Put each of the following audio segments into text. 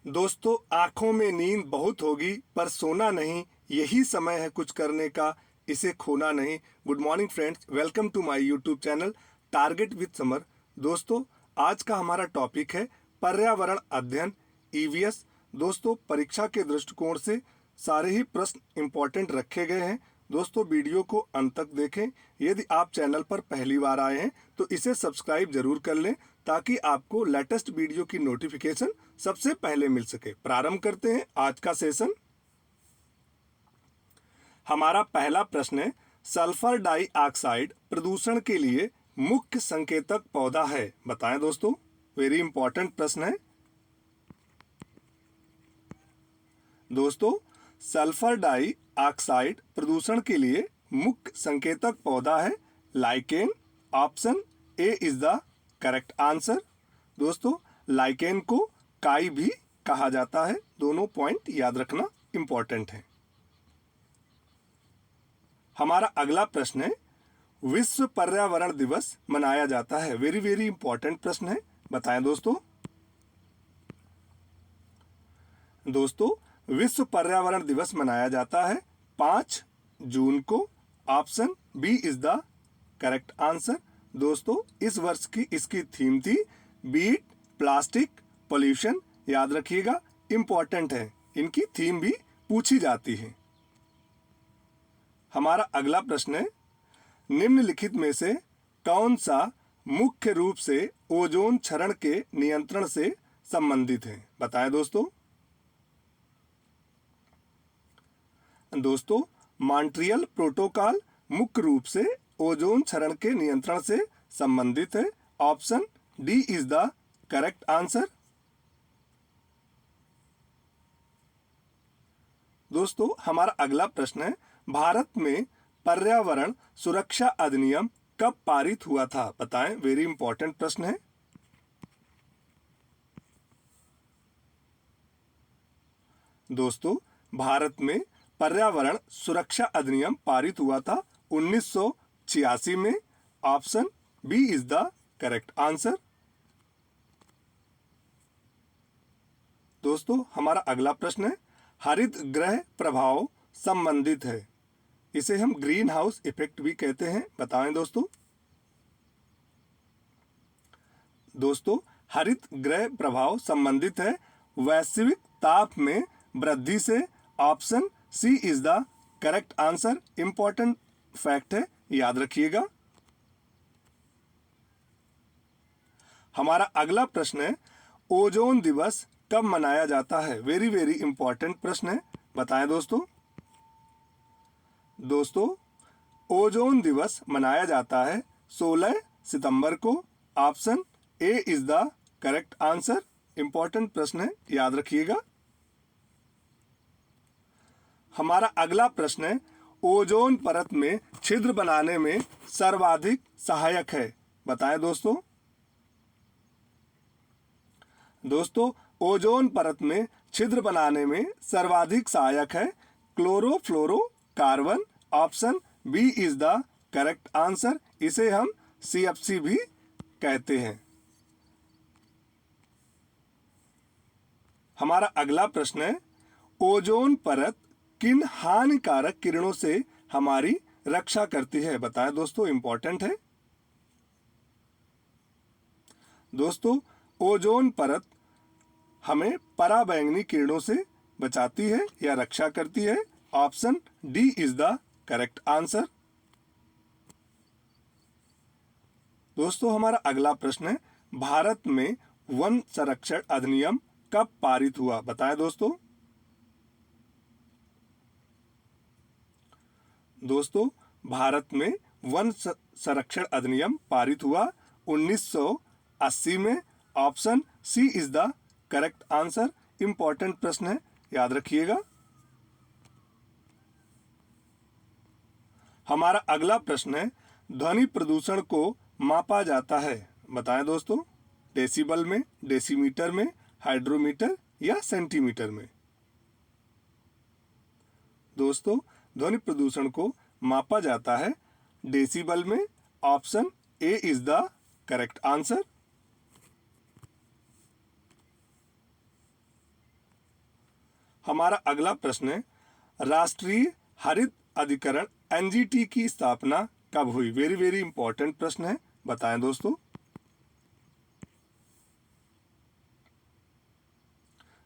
दोस्तों, आंखों में नींद बहुत होगी पर सोना नहीं, यही समय है कुछ करने का, इसे खोना नहीं। Good morning friends, welcome to my YouTube channel target with Samar. दोस्तों, आज का हमारा टॉपिक है पर्यावरण अध्ययन, ईवीएस। दोस्तों, परीक्षा के दृष्टिकोण से सारे ही प्रश्न इंपॉर्टेंट रखे गए हैं। दोस्तों, वीडियो को अंत तक देखें। यदि आप चैनल पर पहली बार आए हैं तो इसे सब्सक्राइब जरूर कर लें ताकि आपको लेटेस्ट वीडियो की नोटिफिकेशन सबसे पहले मिल सके। प्रारंभ करते हैं आज का सेशन। हमारा पहला प्रश्न है, सल्फर डाइऑक्साइड प्रदूषण के लिए मुख्य संकेतक पौधा है। बताएं दोस्तों, वेरी इंपॉर्टेंट प्रश्न है। दोस्तों, सल्फर डाइऑक्साइड प्रदूषण के लिए मुख्य संकेतक पौधा है lichen. Option A is the correct answer. दोस्तों, लाइकेन को काई भी कहा जाता है। दोनों पॉइंट याद रखना इंपॉर्टेंट है। हमारा अगला प्रश्न है, विश्व पर्यावरण दिवस मनाया जाता है। वेरी वेरी इंपॉर्टेंट प्रश्न है। बताएं दोस्तों। दोस्तों, विश्व पर्यावरण दिवस मनाया जाता है 5 जून को। Option B is the correct answer. दोस्तों, इस वर्ष की इसकी थीम थी बीट प्लास्टिक पोल्यूशन। याद रखिएगा, इंपॉर्टेंट है, इनकी थीम भी पूछी जाती है। हमारा अगला प्रश्न है, निम्नलिखित में से कौन सा मुख्य रूप से ओजोन क्षरण के नियंत्रण से संबंधित है। बताएं दोस्तों। दोस्तों, मॉन्ट्रियल प्रोटोकॉल मुख्य रूप से ओजोन क्षरण के नियंत्रण से संबंधित है। Option D is the correct answer. दोस्तों, हमारा अगला प्रश्न है, भारत में पर्यावरण सुरक्षा अधिनियम कब पारित हुआ था। बताएं, वेरी इंपॉर्टेंट प्रश्न है। दोस्तों, भारत में पर्यावरण सुरक्षा अधिनियम पारित हुआ था 1986 में। Option B is the correct answer. दोस्तों, हमारा अगला प्रश्न है, हरित गृह प्रभाव संबंधित है, इसे हम ग्रीन हाउस इफेक्ट भी कहते हैं। बताएं दोस्तों। दोस्तों, हरित गृह प्रभाव संबंधित है वैश्विक ताप में वृद्धि से। Option C is the correct answer. Important fact है, याद रखिएगा। हमारा अगला प्रश्न है, ओजोन दिवस कब मनाया जाता है। वेरी वेरी इंपॉर्टेंट प्रश्न है। बताएं दोस्तों। दोस्तों, ओजोन दिवस मनाया जाता है 16 सितंबर को। Option A is the correct answer. Important प्रश्न है, याद रखिएगा। हमारा अगला प्रश्न है, ओजोन परत में छिद्र बनाने में सर्वाधिक सहायक है। बताएं दोस्तों। दोस्तों, ओजोन परत में छिद्र बनाने में सर्वाधिक सहायक है chlorofluorocarbon. Option B is the correct answer. इसे हम सीएफसी भी कहते हैं। हमारा अगला प्रश्न है, ओजोन परत किन हानिकारक किरणों से हमारी रक्षा करती है। बताएं दोस्तों, इंपॉर्टेंट है। दोस्तों, ओजोन परत हमें पराबैंगनी किरणों से बचाती है या रक्षा करती है। Option D is the correct answer. दोस्तों, हमारा अगला प्रश्न है, भारत में वन संरक्षण अधिनियम कब पारित हुआ। बताएं दोस्तों। दोस्तों, भारत में वन संरक्षण अधिनियम पारित हुआ 1980 में। Option C is the correct answer. Important प्रश्न है, याद रखिएगा। हमारा अगला प्रश्न है, ध्वनि प्रदूषण को मापा जाता है। बताएं दोस्तों। डेसिबल में, डेसीमीटर में, हाइड्रोमीटर या सेंटीमीटर में। दोस्तों, ध्वनि प्रदूषण को मापा जाता है डेसिबल में। Option A is the correct answer. हमारा अगला प्रश्न है, राष्ट्रीय हरित अधिकरण एनजीटी की स्थापना कब हुई? वेरी वेरी इंपॉर्टेंट प्रश्न है, बताएं दोस्तों।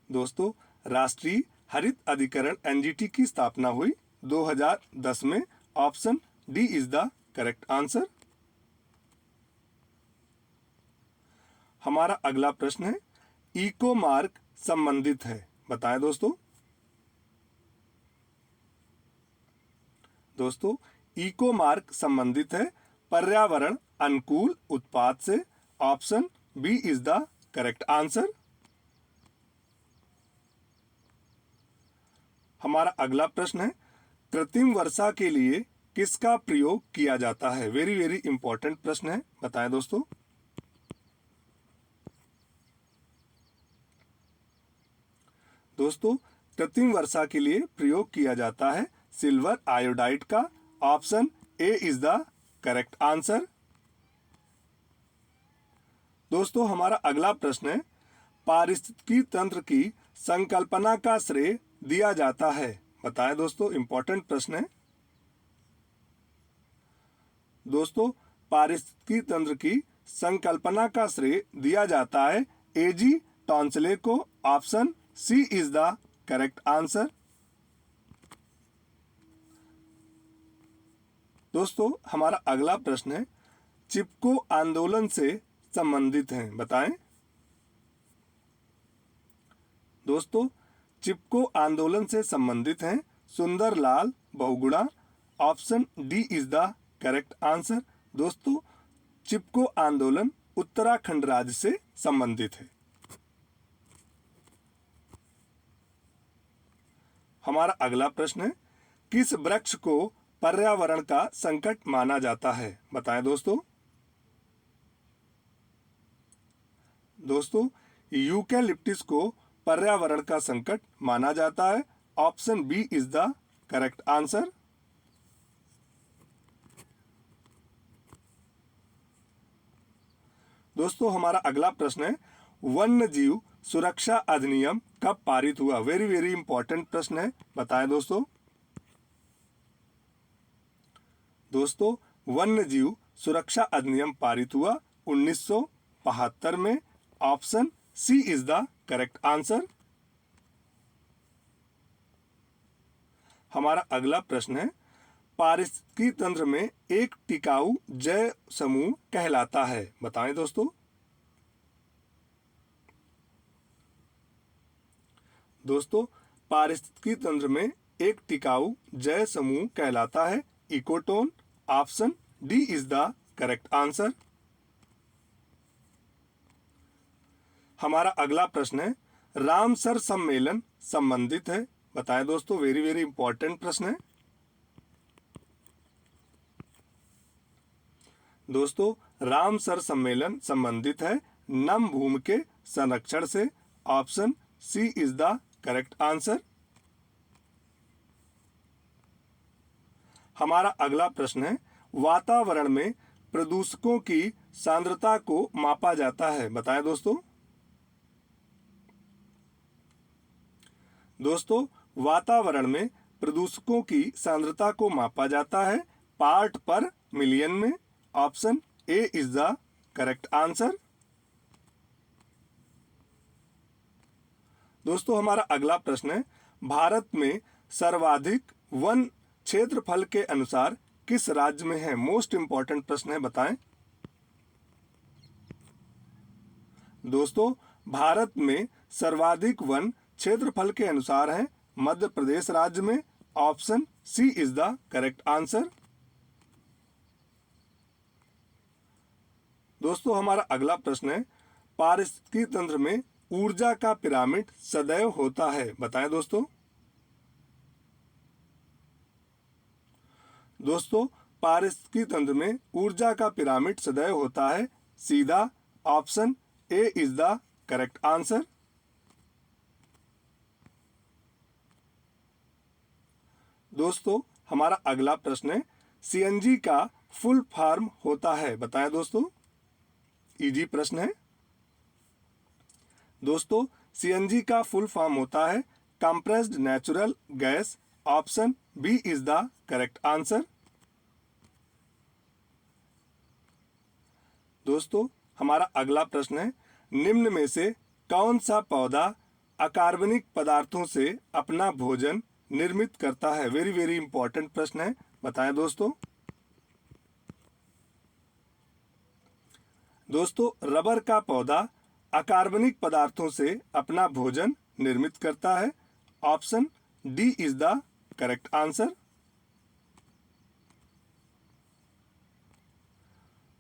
दोस्तों, राष्ट्रीय हरित अधिकरण एनजीटी की स्थापना हुई 2010 में। Option D is the correct answer. हमारा अगला प्रश्न है, इको मार्क संबंधित है, बताएं दोस्तों। दोस्तों, इको मार्क संबंधित है पर्यावरण अनुकूल उत्पाद से। Option B is the correct answer. हमारा अगला प्रश्न है, कृत्रिम वर्षा के लिए किसका प्रयोग किया जाता है? वेरी वेरी इंपॉर्टेंट प्रश्न है, बताएं दोस्तों। दोस्तों, कृत्रिम वर्षा के लिए प्रयोग किया जाता है सिल्वर आयोडाइड का। Option A is the correct answer. दोस्तों, हमारा अगला प्रश्न है, पारिस्थितिकी तंत्र की संकल्पना का श्रेय दिया जाता है, बताएं दोस्तों। इंपॉर्टेंट प्रश्न है दोस्तों, पारिस्थितिकी तंत्र की संकल्पना का श्रेय दिया जाता है एजी टॉन्सले को। Option C is the correct answer. दोस्तों, हमारा अगला प्रश्न है, चिपको आंदोलन से संबंधित है, बताएं। दोस्तों, चिपको आंदोलन से संबंधित हैं Sunderlal Bahuguna. Option D is the correct answer. दोस्तों, चिपको आंदोलन उत्तराखंड राज्य से संबंधित है। हमारा अगला प्रश्न है, किस वृक्ष को पर्यावरण का संकट माना जाता है, बताएं दोस्तों। दोस्तों, यूकैलिप्टस को पर्यावरण का संकट माना जाता है। Option B is the correct answer. दोस्तों, हमारा अगला प्रश्न है, वन्य जीव सुरक्षा अधिनियम कब पारित हुआ? वेरी वेरी इंपॉर्टेंट प्रश्न है, बताएं दोस्तों। दोस्तों, वन्य जीव सुरक्षा अधिनियम पारित हुआ 1972 में। Option C is the correct answer. हमारा अगला प्रश्न है, पारिस्थितिकी तंत्र में एक टिकाऊ जैव समूह कहलाता है, बताएं दोस्तों। दोस्तों, पारिस्थितिकी तंत्र में एक टिकाऊ जैव समूह कहलाता है ecotone. Option D is the correct answer. हमारा अगला प्रश्न है, रामसर सम्मेलन संबंधित है, बताएं दोस्तों। वेरी वेरी इंपॉर्टेंट प्रश्न है दोस्तों। रामसर सम्मेलन संबंधित है नम भूमि के संरक्षण से। Option C is the correct answer. हमारा अगला प्रश्न है, वातावरण में प्रदूषकों की सांद्रता को मापा जाता है, बताएं दोस्तों। दोस्तों, वातावरण में प्रदूषकों की सांद्रता को मापा जाता है पार्ट पर मिलियन में। Option A is the correct answer. दोस्तों, हमारा अगला प्रश्न है, भारत में सर्वाधिक वन क्षेत्रफल के अनुसार किस राज्य में है? मोस्ट इंपॉर्टेंट प्रश्न है, बताएं। दोस्तों, भारत में सर्वाधिक वन क्षेत्रफल के अनुसार है मध्य प्रदेश राज्य में। Option C is the correct answer. दोस्तों, हमारा अगला प्रश्न है, पारिस्थितिकी तंत्र में ऊर्जा का पिरामिड सदैव होता है, बताएं दोस्तों। दोस्तों, पारिस्थितिकी तंत्र में ऊर्जा का पिरामिड सदैव होता है सीधा। Option A is the correct answer. दोस्तों, हमारा अगला प्रश्न है, सीएनजी का फुल फॉर्म होता है, बताएं दोस्तों। इजी प्रश्न है दोस्तों। सीएनजी का फुल फॉर्म होता है compressed natural gas, option B is the correct answer. दोस्तों हमारा अगला प्रश्न है, निम्न में से कौन सा पौधा अकार्बनिक पदार्थों से अपना भोजन निर्मित करता है? वेरी वेरी इंपॉर्टेंट प्रश्न है, बताएं दोस्तों। दोस्तों रबर का पौधा अकार्बनिक पदार्थों से अपना भोजन निर्मित करता है, option D is the correct answer.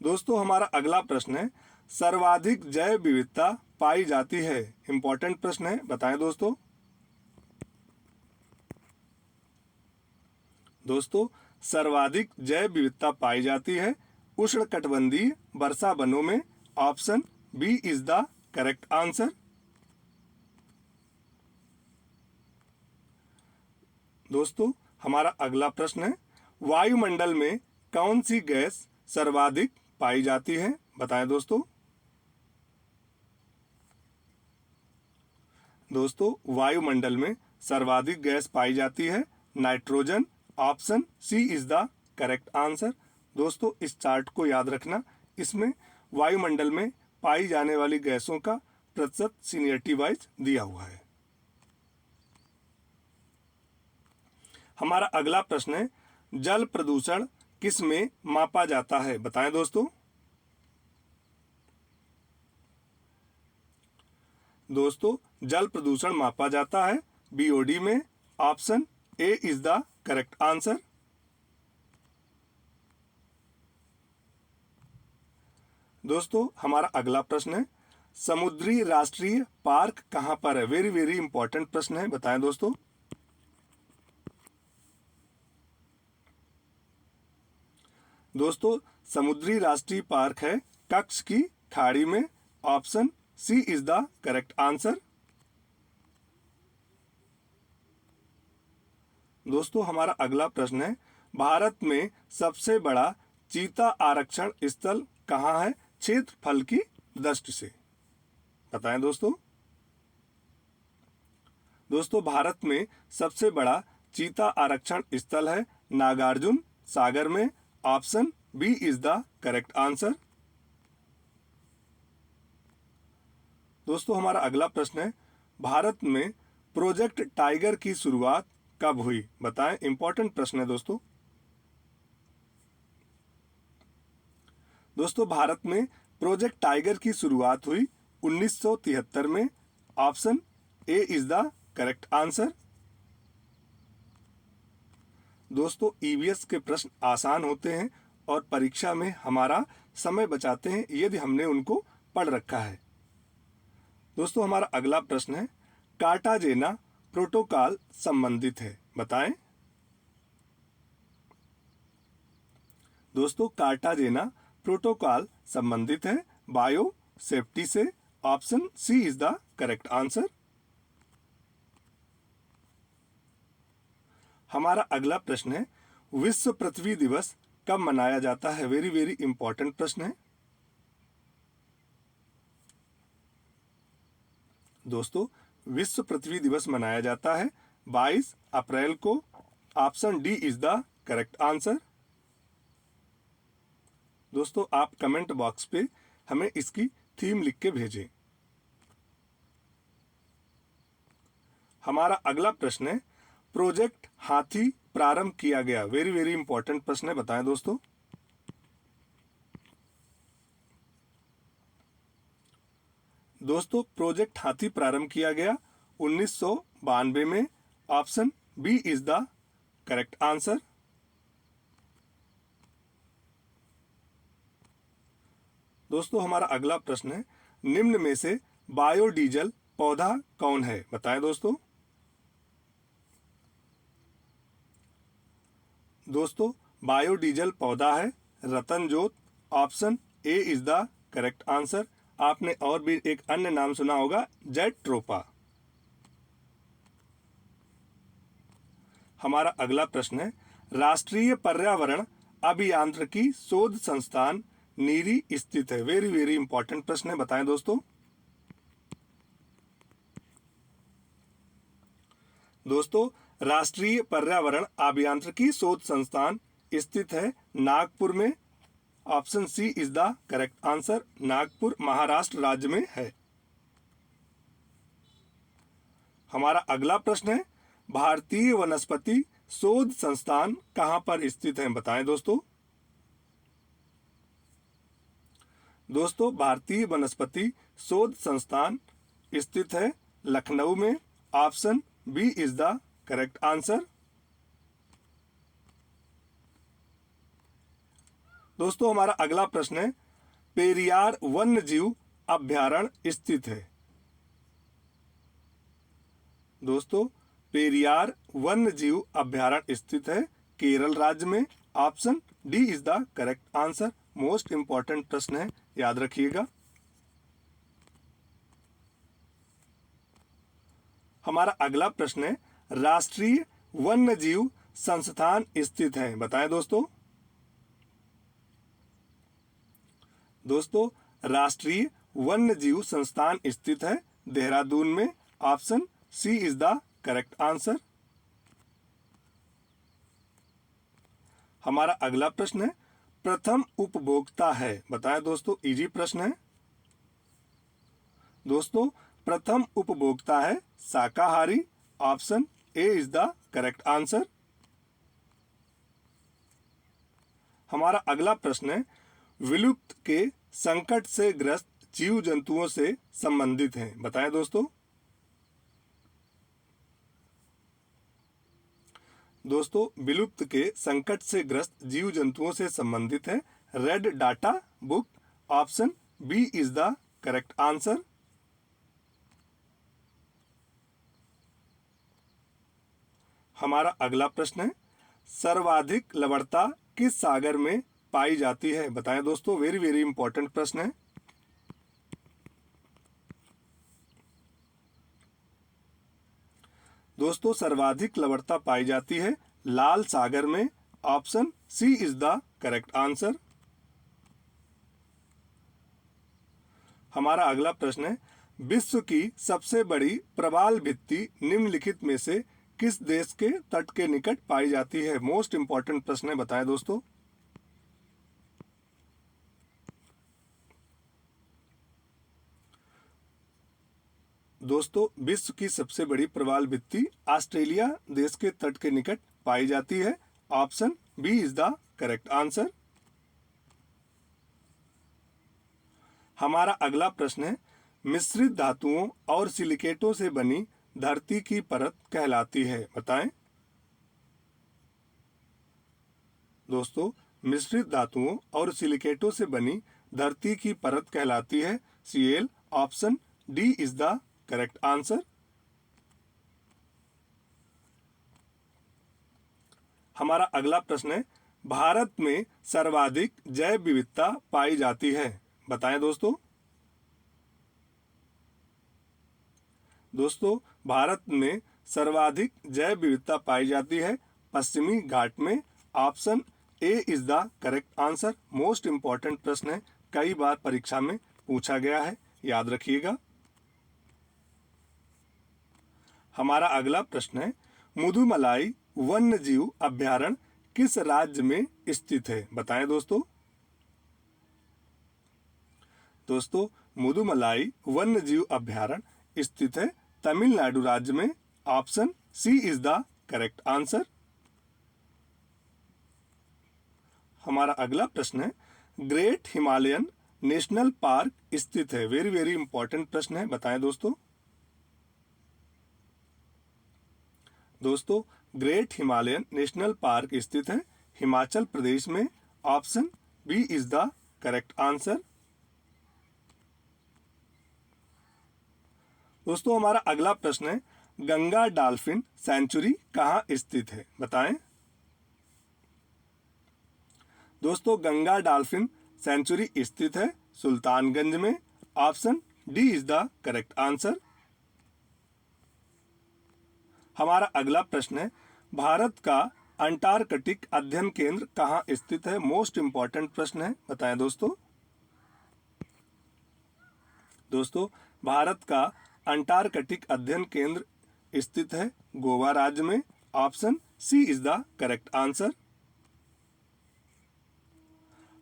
दोस्तों हमारा अगला प्रश्न है, सर्वाधिक जैव विविधता पाई जाती है? इंपॉर्टेंट प्रश्न है, बताएं दोस्तों। दोस्तों सर्वाधिक जैव विविधता पाई जाती है उष्णकटिबंधीय वर्षा वनों में, option B is the correct answer. दोस्तों हमारा अगला प्रश्न है, वायुमंडल में कौन सी गैस सर्वाधिक पाई जाती है? बताएं दोस्तों। दोस्तों वायुमंडल में सर्वाधिक गैस पाई जाती है nitrogen, option C is the correct answer. दोस्तों इस चार्ट को याद रखना, इसमें वायुमंडल में पाई जाने वाली गैसों का प्रतिशत सीनियरिटी वाइज दिया हुआ है। हमारा अगला प्रश्न है, जल प्रदूषण किस में मापा जाता है? बताएं दोस्तों। दोस्तों जल प्रदूषण मापा जाता है बीओडी में, option A is the correct answer. दोस्तों हमारा अगला प्रश्न है, समुद्री राष्ट्रीय पार्क कहां पर है? वेरी वेरी इंपॉर्टेंट प्रश्न है, बताएं दोस्तों। दोस्तों समुद्री राष्ट्रीय पार्क है कच्छ की खाड़ी में, option C is the correct answer. दोस्तों हमारा अगला प्रश्न है, भारत में सबसे बड़ा चीता आरक्षण स्थल कहाँ है क्षेत्रफल की दृष्टि से? बताएं दोस्तों। दोस्तों भारत में सबसे बड़ा चीता आरक्षण स्थल है नागार्जुन सागर में, option B is the correct answer. दोस्तों हमारा अगला प्रश्न है, भारत में प्रोजेक्ट टाइगर की शुरुआत कब हुई? बताएं, इंपॉर्टेंट प्रश्न है दोस्तों। दोस्तों भारत में प्रोजेक्ट टाइगर की शुरुआत हुई 1973 में, option A is the correct answer. दोस्तों ईवीएस के प्रश्न आसान होते हैं और परीक्षा में हमारा समय बचाते हैं यदि हमने उनको पढ़ रखा है। दोस्तों हमारा अगला प्रश्न है, कार्टाजेना प्रोटोकॉल संबंधित है? बताएं। दोस्तों कार्टाजेना प्रोटोकॉल संबंधित है बायो सेफ्टी से, option C is the correct answer. हमारा अगला प्रश्न है, विश्व पृथ्वी दिवस कब मनाया जाता है? वेरी वेरी इंपॉर्टेंट प्रश्न है। दोस्तों विश्व पृथ्वी दिवस मनाया जाता है 22 अप्रैल को, option D is the correct answer. दोस्तों आप कमेंट बॉक्स पे हमें इसकी थीम लिख के भेजें। हमारा अगला प्रश्न है, प्रोजेक्ट हाथी प्रारंभ किया गया? वेरी वेरी इंपॉर्टेंट प्रश्न है, बताएं दोस्तों। दोस्तों प्रोजेक्ट हाथी प्रारंभ किया गया 1992 में, option B is the correct answer. दोस्तों हमारा अगला प्रश्न है, निम्न में से बायोडीजल पौधा कौन है? बताएं दोस्तों। दोस्तों बायोडीजल पौधा है रतनजोत, option A is the correct answer. आपने और भी एक अन्य नाम सुना होगा, जेट्रोपा। हमारा अगला प्रश्न है, राष्ट्रीय पर्यावरण अभियांत्रिकी शोध संस्थान नीरी स्थित है? वेरी वेरी इंपॉर्टेंट प्रश्न है, बताएं दोस्तों। दोस्तों, राष्ट्रीय पर्यावरण अभियांत्रिकी शोध संस्थान स्थित है नागपुर में। Option C is the correct answer. Nagpur Maharashtra राज्य में है। हमारा अगला प्रश्न है, भारतीय वनस्पति शोध संस्थान कहां पर स्थित है? बताएं दोस्तों। दोस्तों, भारतीय वनस्पति शोध संस्थान स्थित है लखनऊ में। Option B is the correct answer. दोस्तों, हमारा अगला प्रश्न है, पेरियार वन्य जीव अभ्यारण्य स्थित है। दोस्तों, पेरियार वन्य जीव अभ्यारण्य स्थित है केरल राज्य में। Option D is the correct answer. Most important प्रश्न है, याद रखिएगा। हमारा अगला प्रश्न है, राष्ट्रीय वन्य जीव संस्थान स्थित है। बताएं दोस्तों। दोस्तों, राष्ट्रीय वन्य जीव संस्थान स्थित है देहरादून में। Option C is the correct answer. हमारा अगला प्रश्न है, प्रथम उपभोक्ता है। बताएं दोस्तों, इजी प्रश्न है। दोस्तों, प्रथम उपभोक्ता है शाकाहारी। Option A is the correct answer. हमारा अगला प्रश्न है, विलुप्त के संकट से ग्रस्त जीव जंतुओं से संबंधित है। बताएं दोस्तों। दोस्तों, विलुप्त के संकट से ग्रस्त जीव जंतुओं से संबंधित है red data book. Option B is the correct answer. हमारा अगला प्रश्न है, सर्वाधिक लवणता किस सागर में पाई जाती है? बताएं दोस्तों, वेरी वेरी इंपॉर्टेंट प्रश्न है। दोस्तों, सर्वाधिक लवणता पाई जाती है लाल सागर में। Option C is the correct answer. हमारा अगला प्रश्न है, विश्व की सबसे बड़ी प्रवाल भित्ति निम्नलिखित में से किस देश के तट के निकट पाई जाती है? मोस्ट इंपॉर्टेंट प्रश्न है, बताएं दोस्तों। दोस्तों, विश्व की सबसे बड़ी प्रवाल भित्ति ऑस्ट्रेलिया देश के तट के निकट पाई जाती है। Option B is the correct answer. हमारा अगला प्रश्न है, मिश्रित धातुओं और सिलिकेटों से बनी धरती की परत कहलाती है। बताएं दोस्तों, मिश्रित धातुओं और सिलिकेटों से बनी धरती की परत कहलाती है CL. Option D is the correct answer. हमारा अगला प्रश्न है, भारत में सर्वाधिक जैव विविधता पाई जाती है। बताएं दोस्तों। दोस्तों, भारत में सर्वाधिक जैव विविधता पाई जाती है पश्चिमी घाट में। Option A is the correct answer. Most important प्रश्न है, कई बार परीक्षा में पूछा गया है, याद रखिएगा। हमारा अगला प्रश्न है, मुदुमलाई वन्य जीव अभ्यारण्य किस राज्य में स्थित है? बताएं दोस्तों। दोस्तों, मुदुमलाई वन्य जीव अभ्यारण्य स्थित है तमिलनाडु राज्य में। Option C is the correct answer. हमारा अगला प्रश्न है, ग्रेट हिमालयन नेशनल पार्क स्थित है। वेरी वेरी इंपॉर्टेंट प्रश्न है, बताएं दोस्तों। दोस्तों, ग्रेट हिमालयन नेशनल पार्क स्थित है हिमाचल प्रदेश में। Option B is the correct answer. दोस्तों, हमारा अगला प्रश्न है, गंगा डॉल्फिन सेंचुरी कहाँ स्थित है? बताएं दोस्तों। गंगा डॉल्फिन सेंचुरी स्थित है सुल्तानगंज में। Option D is the correct answer. हमारा अगला प्रश्न है, भारत का अंटार्कटिक अध्ययन केंद्र कहाँ स्थित है? मोस्ट इंपॉर्टेंट प्रश्न है, बताएं दोस्तों। दोस्तों, भारत का अंटार्कटिक अध्ययन केंद्र स्थित है? गोवा राज्य में। Option C is the correct answer.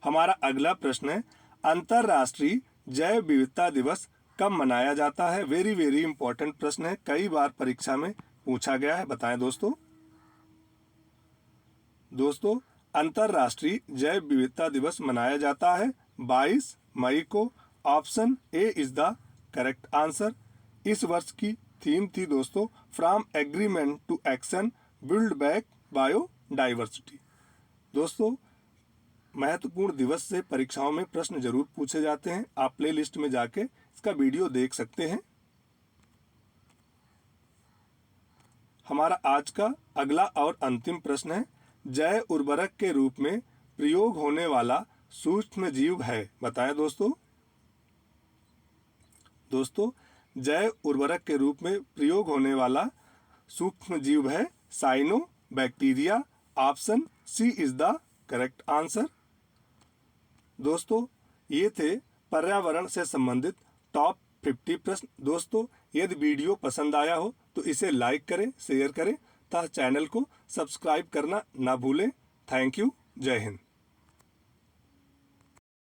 हमारा अगला प्रश्न है, अंतरराष्ट्रीय जैव विविधता दिवस कब मनाया जाता है? वेरी वेरी इंपॉर्टेंट प्रश्न है, कई बार परीक्षा में पूछा गया है। बताएं दोस्तों। दोस्तों, अंतरराष्ट्रीय जैव विविधता दिवस मनाया जाता है 22 मई को। Option A is the correct answer. इस वर्ष की थीम थी दोस्तों, from agreement to action, build back biodiversity. दोस्तों, महत्वपूर्ण दिवस से परीक्षाओं में प्रश्न जरूर पूछे जाते हैं। आप प्ले लिस्ट में जाके इसका वीडियो देख सकते हैं। हमारा आज का अगला और अंतिम प्रश्न है, जैव उर्वरक के रूप में प्रयोग होने वाला सूक्ष्म जीव है? बताएं दोस्तों। दोस्तों, जैव उर्वरक के रूप में प्रयोग होने वाला सूक्ष्म जीव है cyanobacteria. Option C is the correct answer. दोस्तों, ये थे पर्यावरण से संबंधित टॉप 50 प्रश्न। दोस्तों, यदि वीडियो पसंद आया हो तो इसे लाइक करें, शेयर करें तथा चैनल को सब्सक्राइब करना ना भूलें। Thank you. जय हिंद।